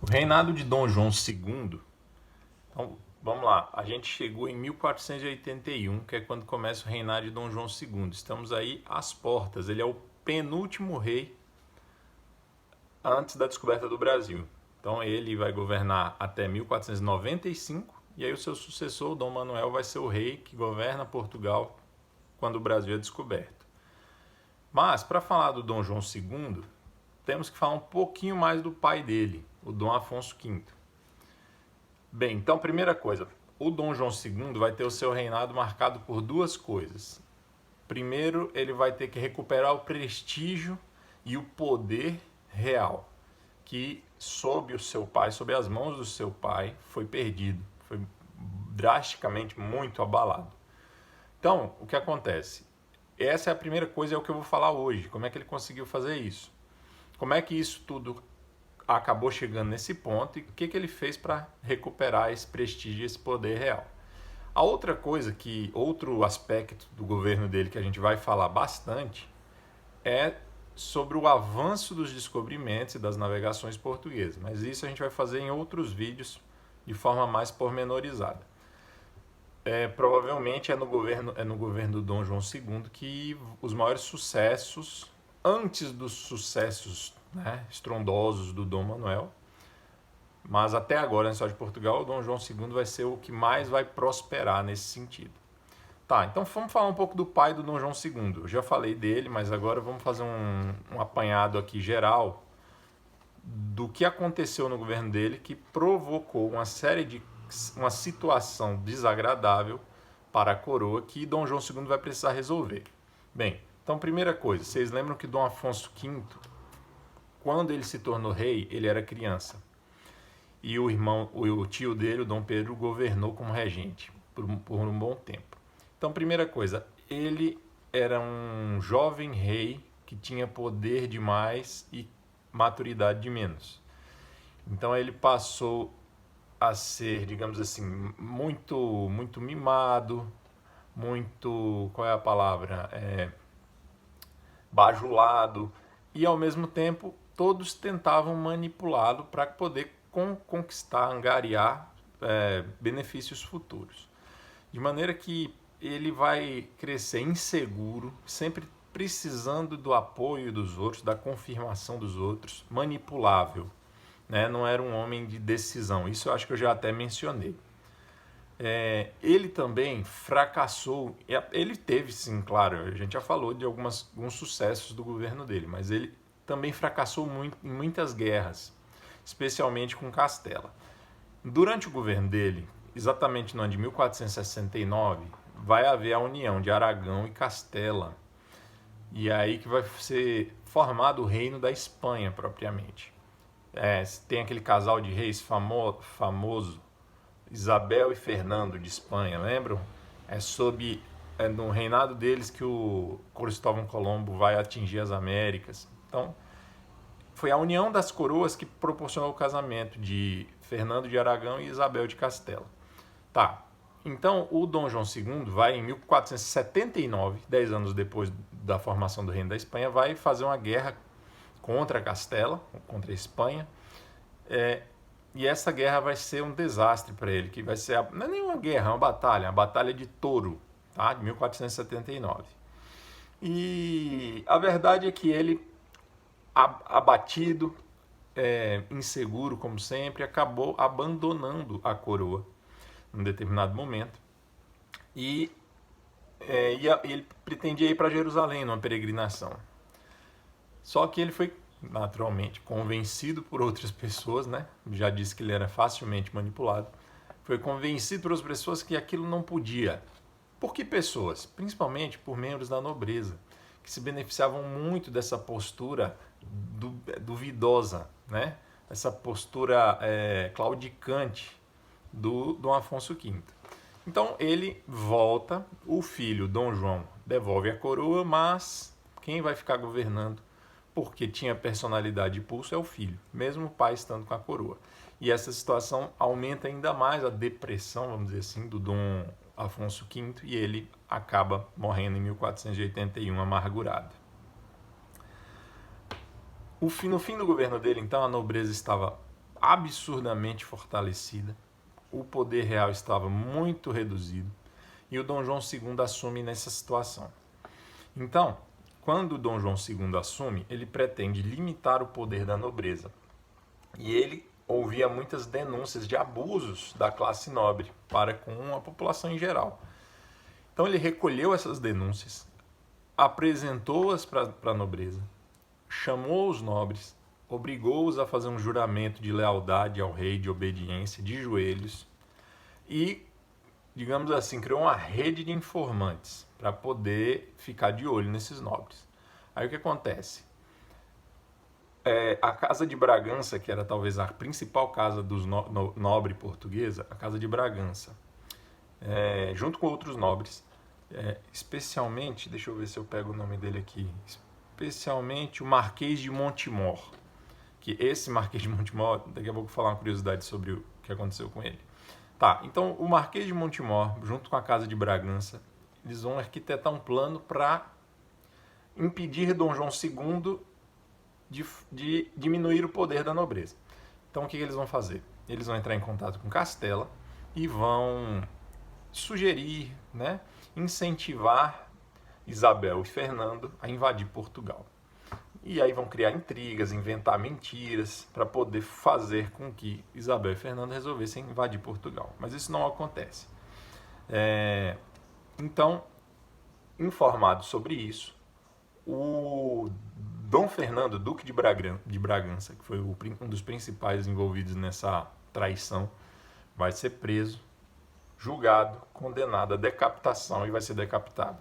O reinado de Dom João II, então vamos lá, a gente chegou em 1481, que é quando começa o reinado de Dom João II. Estamos aí às portas, ele é o penúltimo rei antes da descoberta do Brasil. Então ele vai governar até 1495 e aí o seu sucessor, Dom Manuel, vai ser o rei que governa Portugal quando o Brasil é descoberto. Mas para falar do Dom João II, temos que falar um pouquinho mais do pai dele, o Dom Afonso V. Bem, então primeira coisa, o Dom João II vai ter o seu reinado marcado por duas coisas. Primeiro, ele vai ter que recuperar o prestígio e o poder real, que sob o seu pai, sob as mãos do seu pai, foi perdido, foi drasticamente muito abalado. Então, o que acontece? Essa é a primeira coisa, é o que eu vou falar hoje. Como é que ele conseguiu fazer isso? Como é que isso tudo acabou chegando nesse ponto e o que ele fez para recuperar esse prestígio e esse poder real? A outra coisa, outro aspecto do governo dele que a gente vai falar bastante é sobre o avanço dos descobrimentos e das navegações portuguesas. Mas isso a gente vai fazer em outros vídeos de forma mais pormenorizada. Provavelmente é no governo do Dom João II que os maiores sucessos, antes dos sucessos, né, estrondosos do Dom Manuel, mas até agora na história de Portugal, o Dom João II vai ser o que mais vai prosperar nesse sentido. Tá, então vamos falar um pouco do pai do Dom João II. Eu já falei dele, mas agora vamos fazer um apanhado aqui geral do que aconteceu no governo dele que provocou uma situação desagradável para a coroa que Dom João II vai precisar resolver. Bem, então primeira coisa, vocês lembram que Dom Afonso V, quando ele se tornou rei, ele era criança. E o tio dele, o Dom Pedro, governou como regente por um bom tempo. Então, primeira coisa, ele era um jovem rei que tinha poder demais e maturidade de menos. Então ele passou a ser, digamos assim, muito mimado, qual é a palavra? Bajulado, e ao mesmo tempo todos tentavam manipulá-lo para poder conquistar, angariar benefícios futuros. De maneira que ele vai crescer inseguro, sempre precisando do apoio dos outros, da confirmação dos outros, manipulável. Né? Não era um homem de decisão, isso eu acho que eu já até mencionei. Ele também fracassou, ele teve sim, claro, a gente já falou de alguns sucessos do governo dele, mas ele também fracassou muito em muitas guerras, especialmente com Castela. Durante o governo dele, exatamente no ano de 1469, vai haver a união de Aragão e Castela, e é aí que vai ser formado o reino da Espanha propriamente. Tem aquele casal de reis famoso, Isabel e Fernando de Espanha, lembram? No reinado deles que o Cristóvão Colombo vai atingir as Américas. Então, foi a união das coroas que proporcionou o casamento de Fernando de Aragão e Isabel de Castela. Tá, então o Dom João II vai em 1479, 10 anos depois da formação do Reino da Espanha, vai fazer uma guerra contra Castela, contra a Espanha, e essa guerra vai ser um desastre para ele, que vai ser, não é nenhuma guerra, é uma batalha de Touro, tá? De 1479. E a verdade é que ele, abatido, inseguro como sempre, acabou abandonando a coroa num determinado momento e ele pretendia ir para Jerusalém numa peregrinação. Só que ele foi naturalmente convencido por outras pessoas, né? Já disse que ele era facilmente manipulado. Foi convencido por outras pessoas que aquilo não podia. Por que pessoas? Principalmente por membros da nobreza, que se beneficiavam muito dessa postura duvidosa, né? Essa postura claudicante do Dom Afonso V. Então ele volta, o filho Dom João devolve a coroa, mas quem vai ficar governando, porque tinha personalidade e pulso, é o filho, mesmo o pai estando com a coroa. E essa situação aumenta ainda mais a depressão, vamos dizer assim, do Dom Afonso V, e ele acaba morrendo em 1481, amargurado. No fim do governo dele, então, a nobreza estava absurdamente fortalecida, o poder real estava muito reduzido e o Dom João II assume nessa situação. Então, quando o Dom João II assume, ele pretende limitar o poder da nobreza. E ele ouvia muitas denúncias de abusos da classe nobre para com a população em geral. Então ele recolheu essas denúncias, apresentou-as para a nobreza, chamou os nobres, obrigou-os a fazer um juramento de lealdade ao rei, de obediência, de joelhos, e, digamos assim, criou uma rede de informantes para poder ficar de olho nesses nobres. Aí o que acontece? A Casa de Bragança, que era talvez a principal casa dos nobre portuguesa, a Casa de Bragança, junto com outros nobres, especialmente, deixa eu ver se eu pego o nome dele aqui, especialmente o Marquês de Montemor, que esse Marquês de Montemor, daqui a pouco eu vou falar uma curiosidade sobre o que aconteceu com ele. Tá, então o Marquês de Montemor, junto com a Casa de Bragança, eles vão arquitetar um plano para impedir Dom João II de diminuir o poder da nobreza. Então o que eles vão fazer? Eles vão entrar em contato com Castela e vão sugerir, incentivar Isabel e Fernando a invadir Portugal. E aí vão criar intrigas, inventar mentiras para poder fazer com que Isabel e Fernando resolvessem invadir Portugal. Mas isso não acontece. Então, informado sobre isso, o Dom Fernando, Duque de Bragança, que foi um dos principais envolvidos nessa traição, vai ser preso, julgado, condenado à decapitação e vai ser decapitado.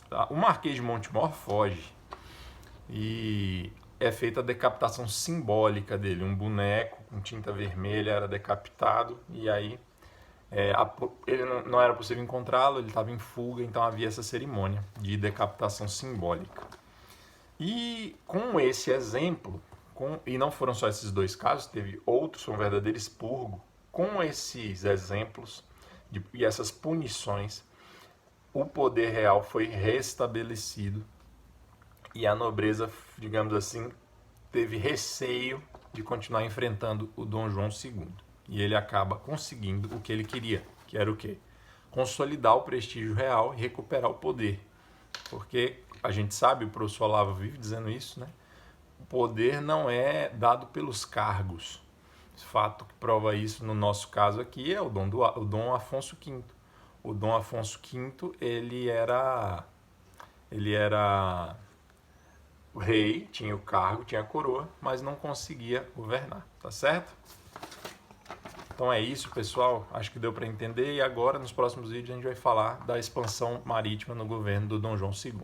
Tá? O Marquês de Montemor foge e é feita a decapitação simbólica dele. Um boneco com tinta vermelha era decapitado e aí ele não era possível encontrá-lo, ele estava em fuga, então havia essa cerimônia de decapitação simbólica. E com esse exemplo, e não foram só esses dois casos, teve outros, foi um verdadeiro expurgo, com esses exemplos e essas punições, o poder real foi restabelecido e a nobreza, digamos assim, teve receio de continuar enfrentando o Dom João II. E ele acaba conseguindo o que ele queria, que era o quê? Consolidar o prestígio real e recuperar o poder. Porque a gente sabe, o professor Olavo vive dizendo isso, o poder não é dado pelos cargos. O fato que prova isso no nosso caso aqui é o Dom Afonso V. O Dom Afonso V, ele era o rei, tinha o cargo, tinha a coroa, mas não conseguia governar, tá certo? Então é isso, pessoal. Acho que deu para entender. E agora, nos próximos vídeos, a gente vai falar da expansão marítima no governo do Dom João II.